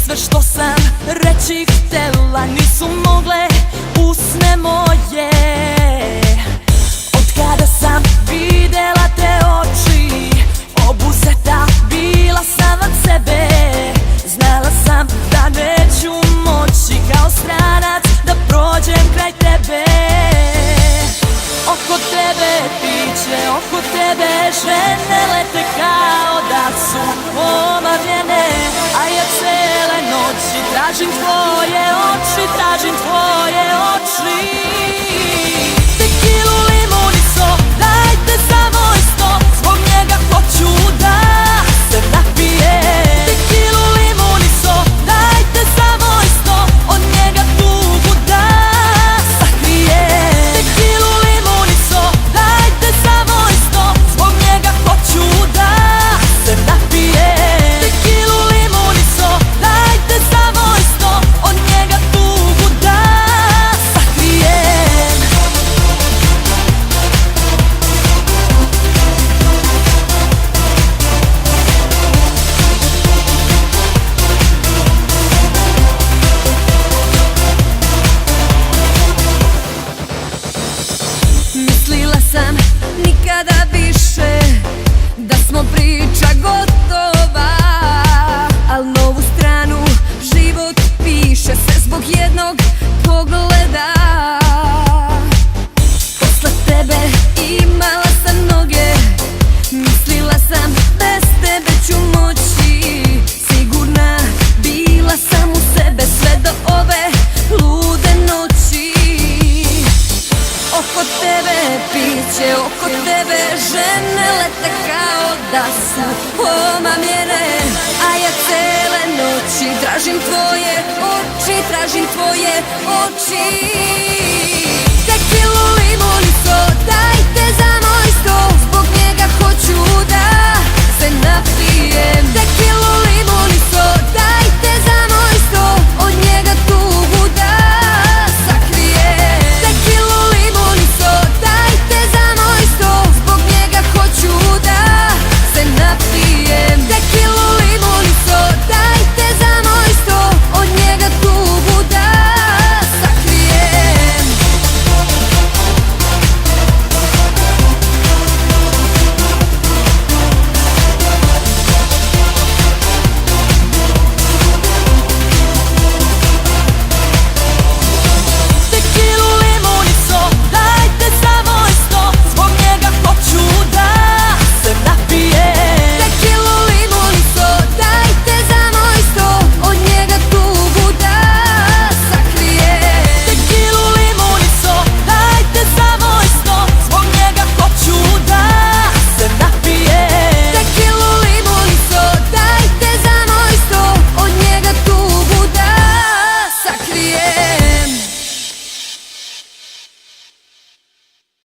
Sve što sam reći htela nisu mogle usne moje. Od kada sam videla te oči, obuzeta bila sam od sebe. Znala sam da neću moći kao stranac da prođem kraj tebe. Oko tebe piće, oko tebe žene lete kao da su omamljene. A ja cele noći tražim tvoje oči, tražim tvoje oči. Tekilu, limuniso, dajte samo isto, zbog njega hoću da se napijem. Tekilu, limuniso, dajte samo isto, od njega tugu da sakrijem. Tekilu, limuniso, dajte samo isto, zbog njega hoću da se napijem. Tekilu, limuniso, dajte samo isto, od njega tugu da sakrijem. Mislila sam nikada više da smo priča gotova, al novu stranu život piše sve zbog jednog pogleda. Posle tebe imala sam noge, mislila sam bez tebe ću moći. Sigurna bila sam u sebe sve do ove lude noći. Oko tebe piće, oko tebe žene lete kao da su omamljene. A ja cele noći tražim tvoje oči, tražim tvoje oči.